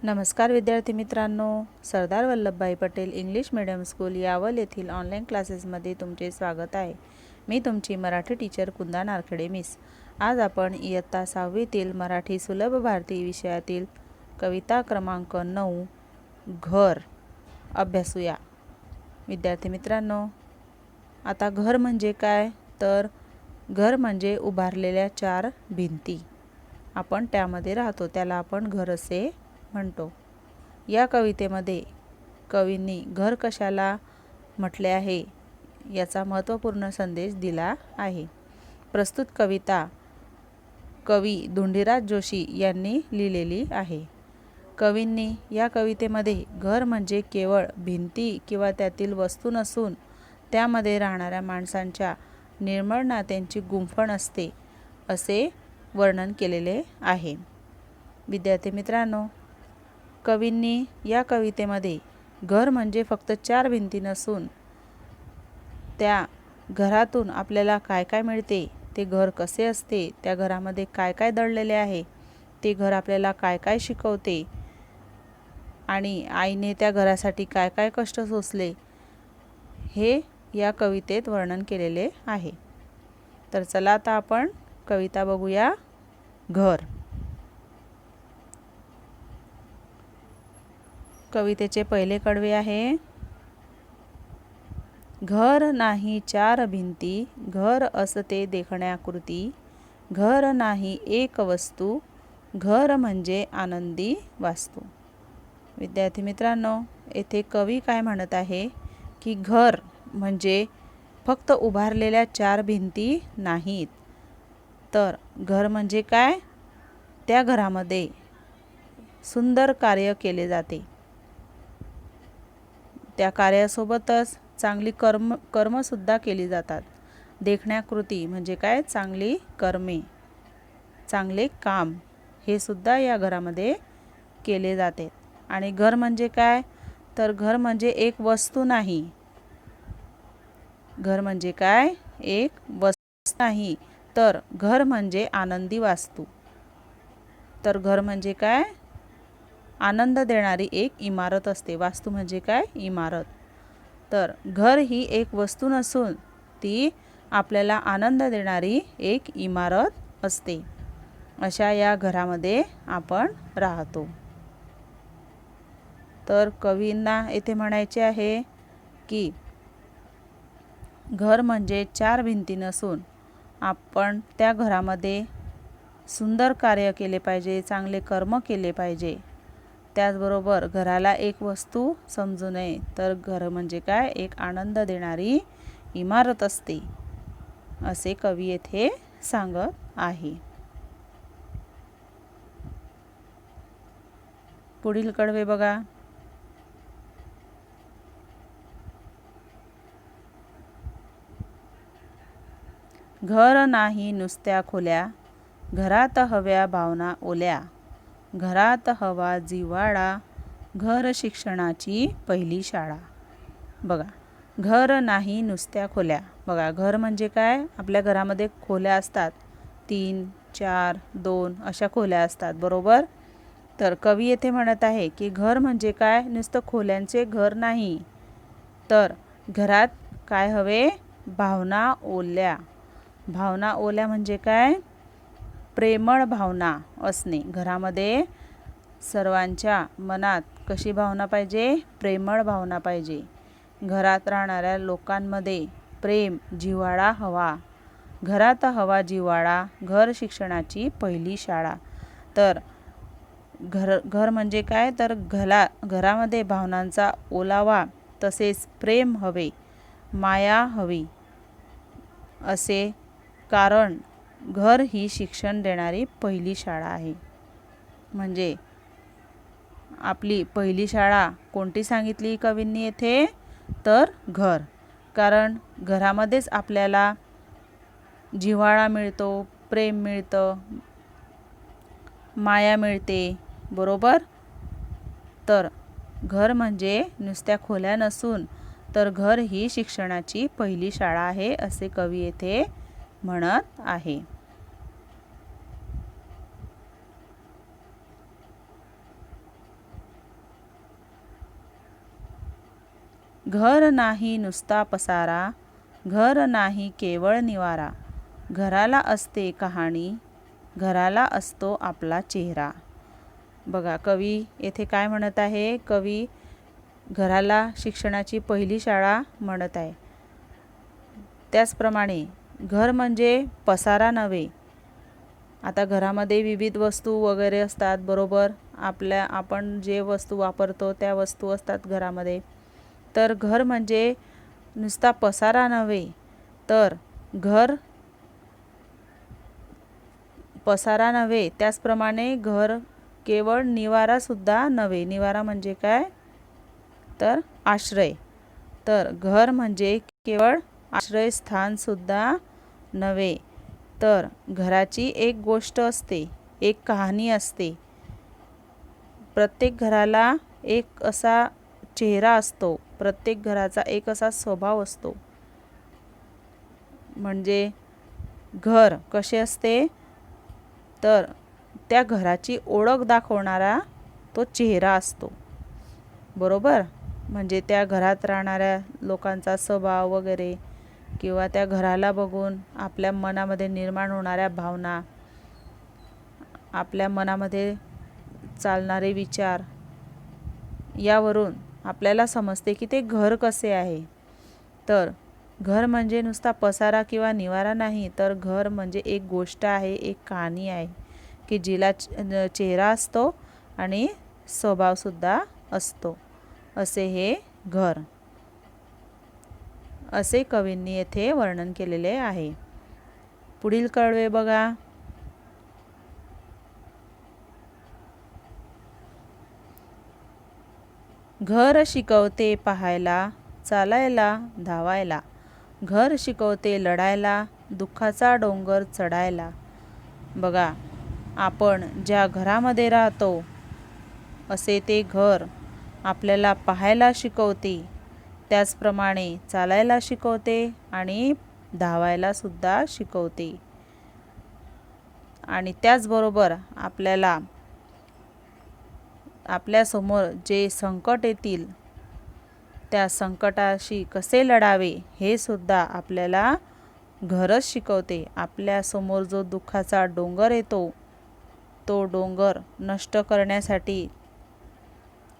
नमस्कार विद्यार्थी मित्रांनो, Sardar Vallabhbhai Patel English medium school Yawal येथील ऑनलाईन क्लासेसमध्ये तुमचे स्वागत आहे। मी तुमची मराठी टीचर कुंदा नारखेडे मिस। आज आपण इयत्ता 6वीतील मराठी सुलभ भारती विषयातील कविता क्रमांक 9 घर अभ्यासूया। विद्यार्थी मित्रांनो, आता घर म्हणजे काय? तर घर म्हणजे उभारलेल्या 4 भिंती, आपण त्यामध्ये राहतो, त्याला आपण घर असे म्हणतो। या कवितेमध्ये कवींनी घर कशाला म्हटले आहे याचा महत्त्वपूर्ण संदेश दिला आहे। प्रस्तुत कविता कवी धोंडीराज जोशी यांनी लिहिलेली आहे। कवींनी या कवितेमध्ये घर म्हणजे केवळ भिंती किंवा त्यातील वस्तू नसून त्यामध्ये राहणाऱ्या माणसांच्या निर्मळ नात्यांची गुंफण असते असे वर्णन केलेले आहे। विद्यार्थी मित्रांनो, कवींनी या कवितेमध्ये घर म्हणजे फक्त 4 भिंती नसून त्या घरातून आपल्याला काय काय मिळते, ते घर कसे असते, त्या घरामध्ये काय काय दडलेले आहे, ते घर आपल्याला काय काय शिकवते आणि आईने त्या घरासाठी काय काय कष्ट सोसले, हे या कवितेत वर्णन केलेले आहे। तर चला आता आपण कविता बघूया। घर। कवितेचे पहिले कडवे आहे, घर नाही 4 भिंती, घर असते देखण्याकृती, घर नाही एक वस्तू, घर म्हणजे आनंदी वास्तू। विद्यार्थी मित्रांनो, येथे कवी काय म्हणत आहे की घर म्हणजे फक्त उभारलेल्या 4 भिंती नाहीत, तर घर म्हणजे काय? त्या घरामध्ये सुंदर कार्य केले जाते, त्या कार्यासोबतच चांगली कर्मसुद्धा केली जातात। देखण्याकृती म्हणजे काय? चांगली कर्मे, चांगले काम हे सुद्धा या घरामध्ये केले जाते। आणि घर म्हणजे काय? तर घर म्हणजे एक वस्तू नाही, घर म्हणजे काय? एक वस्तू नाही, तर घर म्हणजे आनंदी वास्तू। तर घर म्हणजे काय? आनंद देणारी एक इमारत असते। वास्तू म्हणजे काय? इमारत। तर घर ही एक वस्तू नसून ती आपल्याला आनंद देणारी एक इमारत असते। अशा या घरामध्ये आपण राहतो। तर कवींना येथे म्हणायचे आहे की घर म्हणजे 4 भिंती नसून आपण त्या घरामध्ये सुंदर कार्य केले पाहिजे, चांगले कर्म केले पाहिजे। त्याचबरोबर घराला एक वस्तू समजू नये, तर घर म्हणजे काय? एक आनंद देणारी इमारत असते असे कवी येथे सांगत आहे। पुढील कडवे बघा। घर नाही नुसत्या खोल्या, घरात हव्या भावना ओल्या, घरात हवा जिव्हाळा, घर शिक्षणाची पहिली शाळा। बघा, घर नाही नुसत्या खोल्या। बघा, घर म्हणजे काय? आपल्या घरामध्ये खोल्या असतात, 3, 4, 2 अशा खोल्या असतात, बरोबर? तर कवी येथे म्हणत आहे की घर म्हणजे काय? नुसतं खोल्यांचे घर नाही, तर घरात काय हवे? भावना ओल्या। भावना ओल्या म्हणजे काय? प्रेमळ भावना असणे। घरामध्ये सर्वांच्या मनात कशी भावना पाहिजे? प्रेमळ भावना पाहिजे। घरात राहणाऱ्या लोकांमध्ये प्रेम जिव्हाळा हवा। घरात हवा जिव्हाळा, घर शिक्षणाची पहिली शाळा। तर घर म्हणजे काय? तर घरामध्ये भावनांचा ओलावा, तसेच प्रेम हवे, माया हवी असे, कारण घर ही शिक्षण देणारी पहिली शाळा आहे। म्हणजे आपली पहिली शाळा कोणती सांगितली कवींनी येथे? तर घर। कारण घरामध्येच आपल्याला जिव्हाळा मिळतो, प्रेम मिळतं, माया मिळते, बरोबर? तर घर म्हणजे नुसत्या खोल्या नसून तर घर ही शिक्षणाची पहिली शाळा आहे असे कवी येथे म्हणत आहे। घर नाही नुसता पसारा, घर नाही केवळ निवारा, घराला असते कहाणी, घराला असतो आपला चेहरा. बघा कवी येथे काय म्हणत आहे, कवी घराला शिक्षणाची पहिली शाळा म्हणत आहे. त्याचप्रमाणे घर म्हणजे पसारा नव्हे. आता घरामध्ये विविध वस्तू वगैरे असतात बरोबर, आपण जे वस्तू वापरतो त्या वस्तू असतात घरामध्ये. तर घर म्हणजे नुसता पसारा नव्हे, तर घर पसारा नव्हे, त्याचप्रमाणे घर केवळ निवारासुद्धा नव्हे. निवारा म्हणजे काय, तर आश्रय. तर घर म्हणजे केवळ आश्रयस्थानसुद्धा नव्हे, तर घराची एक गोष्ट असते, एक कहाणी असते. प्रत्येक घराला एक असा चेहरा असतो, प्रत्येक घराचा एक असा स्वभाव असतो. म्हणजे घर कसे असते, तर त्या घराची ओळख दाखवणारा तो चेहरा असतो बरोबर. म्हणजे त्या घरात राहणाऱ्या लोकांचा स्वभाव वगैरे, किंवा त्या घराला बघून आपल्या मनामध्ये निर्माण होणाऱ्या भावना, आपल्या मनामध्ये चालणारे विचार, यावरून आपल्याला समजते की ते घर कसे आहे. तर घर म्हणजे नुसता पसारा किंवा निवारा नाही, तर घर म्हणजे एक गोष्ट आहे, एक कहाणी आहे की जिला चेहरा असतो आणि स्वभावसुद्धा असतो. असे हे घर, असे कवींनी येथे वर्णन केलेले आहे. पुढील कडवे बघा. घर शिकवते पाहायला, चालायला, धावायला, घर शिकवते लढायला, दुःखाचा डोंगर चढायला. बघा आपण ज्या घरामध्ये राहतो, असे ते घर आपल्याला पाहायला शिकवते, त्याचप्रमाणे चालायला शिकवते आणि धावायला सुद्धा शिकवते. आणि त्याचबरोबर आपल्याला आपल्यासमोर जे संकट येतील, त्या संकटाशी कसे लढावे हे सुद्धा आपल्याला घरच शिकवते. आपल्यासमोर जो दुःखाचा डोंगर येतो, तो डोंगर नष्ट करण्यासाठी,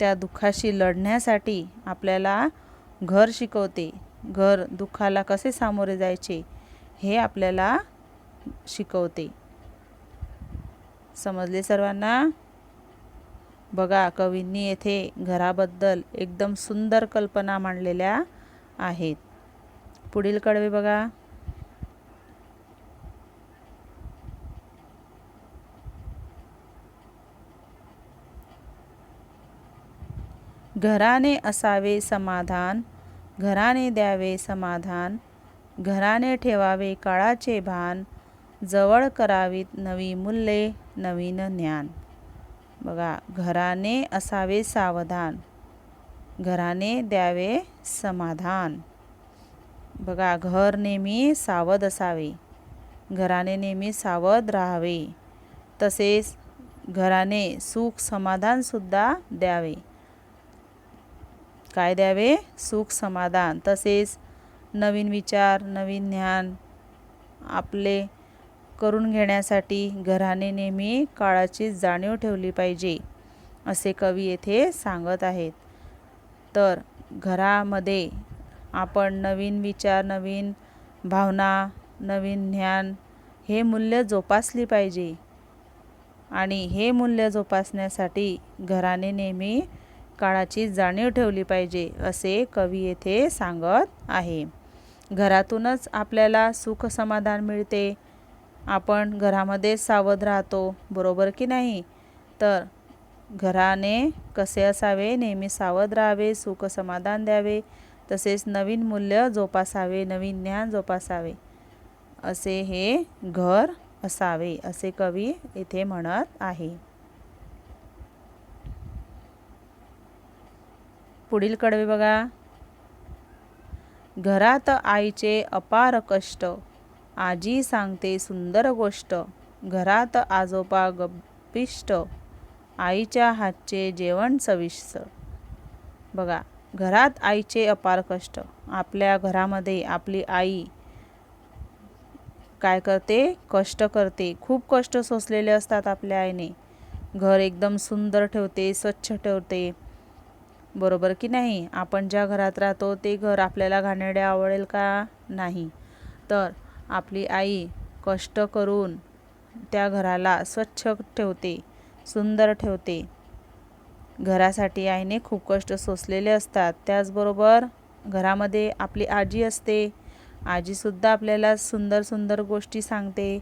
त्या दुःखाशी लढण्यासाठी आपल्याला घर शिकवते. घर दुःखाला कसे सामोरे जायचे हे आपल्याला शिकवते. समजले सर्वांना? बघा कवींनी येथे घराबद्दल एकदम सुंदर कल्पना मांडलेल्या आहेत. पुढील कडवे बघा. घराने असावे समाधान, घराने द्यावे समाधान, घराने ठेवावे काळाचे भान, जवळ करावीत नवी मूल्ये, नवीन ज्ञान. बघा घराने असावे सावधान, घराने द्यावे समाधान. बघा घर नेहमी सावध असावे, घराने नेहमी सावध राहावे. तसेच घराने सुख समाधान सुद्धा द्यावे. काय द्यावे? सुख समाधान. तसेच नवीन विचार, नवीन ज्ञान आपले करून घेण्यासाठी घराने नेहमी काळाची जाणीव ठेवली पाहिजे, असे कवी येथे सांगत आहेत. तर घरामध्ये आपण नवीन विचार, नवीन भावना, नवीन ज्ञान हे मूल्य जोपासली पाहिजे. आणि हे मूल्य जोपासण्यासाठी घराने नेहमी काळाची जाणीव ठेवली पाहिजे, असे कवी येथे सांगत आहे. घरातूनच आपल्याला सुख समाधान मिळते. आपण घरामध्ये सावध राहतो, बरोबर की नाही? तर घराने कसे असावे? नेहमी सावध राहावे, सुख समाधान द्यावे, तसेच नवीन मूल्य जोपासावे, नवीन ज्ञान जोपासावे, असे हे घर असावे, असे कवी येथे म्हणत आहे. पुढील कडवे बघा. घरात आईचे अपार कष्ट, आजी सांगते सुंदर गोष्ट, घरात आजोबा गप्पिष्ट, आईच्या हातचे जेवण चविष्ट. बघा घरात आईचे अपार कष्ट. आपल्या घरामध्ये आपली आई काय करते? कष्ट करते. खूप कष्ट सोसलेले असतात आपल्या आईने. घर एकदम सुंदर ठेवते, स्वच्छ ठेवते. बरोबर की नाही? आपण ज्या घरात राहतो ते घर आपल्याला घाणेरडे आवडेल का? नाही. तर आपली आई कष्ट करून त्या घराला स्वच्छ ठेवते, सुंदर ठेवते. घरासाठी आईने खूप कष्ट सोसलेले असतात. त्याचबरोबर घरामध्ये आपली आजी असते. आजीसुद्धा आपल्याला सुंदर सुंदर गोष्टी सांगते.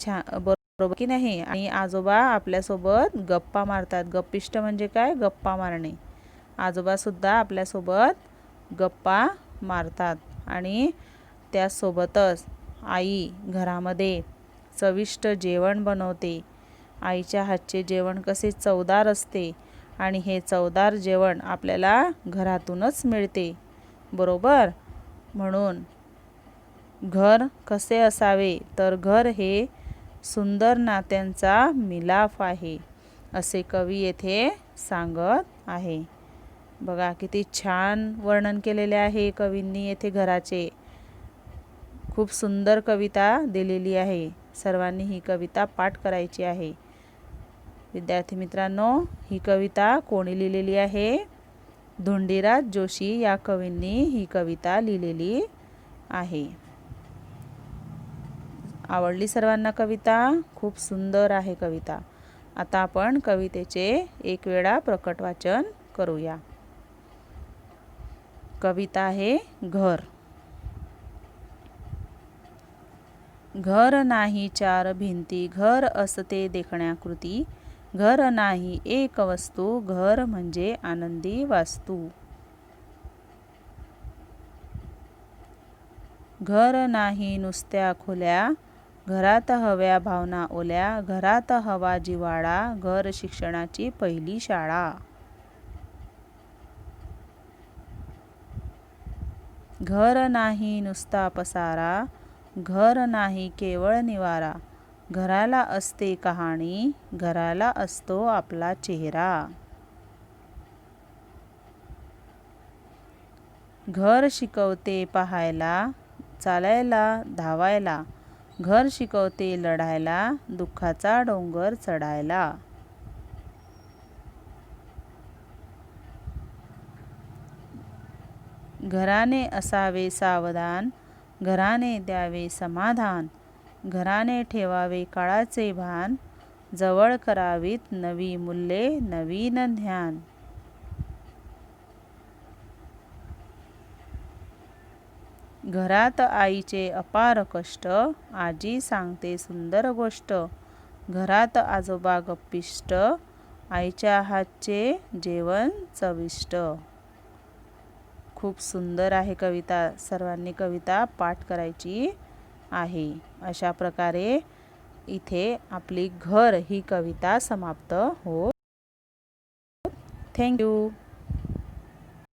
बरोबर की नाही? आणि आजोबा आपल्यासोबत गप्पा मारतात. गप्पिष्ट म्हणजे काय? गप्पा मारणे. आजोबासुद्धा आपल्यासोबत गप्पा मारतात. आणि त्यासोबतच आई घरामध्ये चविष्ट जेवण बनवते. आईच्या हातचे जेवण कसे चवदार असते आणि हे चवदार जेवण आपल्याला घरातूनच मिळते. बरोबर? म्हणून घर कसे असावे? तर घर हे सुंदर नात्यांचा मिलाफ आहे, असे कवी येथे सांगत आहे. बघा किती छान वर्णन केलेले आहे कवींनी येथे घराचे. खूप सुंदर कविता दिलेली आहे. सर्वांनी ही कविता पाठ करायची आहे. विद्यार्थी मित्रांनो, ही कविता कोणी लिहिलेली आहे? धोंडीराज जोशी या कवींनी ही कविता लिहिलेली आहे. आवडली सर्वांना कविता? खूप सुंदर आहे कविता. आता आपण कवितेचे एक वेळा प्रकट वाचन करूया. कविता आहे घर. घर नाही चार भिंती, घर असते देखण्याकृती. घर नाही एक वस्तू, घर म्हणजे आनंदी वास्तू. घर नाही नुसत्या खोल्या, घरात हव्या भावना ओल्या. घरात हवा जिव्हाळा, घर शिक्षणाची पहिली शाळा. घर नाही नुसता पसारा, घर नाही केवळ निवारा. घराला असते कहाणी, घराला असतो आपला चेहरा. घर शिकवते पाहायला, चालायला, धावायला. घर शिकवते लढायला, दुःखाचा डोंगर चढायला. घराने असावे सावधान, घराने द्यावे समाधान. घराने ठेवावे काळाचे भान, जवळ करावीत नवी मूल्ये, नवीन ध्यान. घरात आईचे अपार कष्ट, आजी सांगते सुंदर गोष्ट. घरात आजोबा गप्पिष्ट, आईच्या हातचे जेवण चविष्ट. खूप सुंदर आहे कविता. सर्वांनी कविता पाठ करायची आहे. अशा प्रकारे इथे आपली घर ही कविता समाप्त होत. थँक्यू.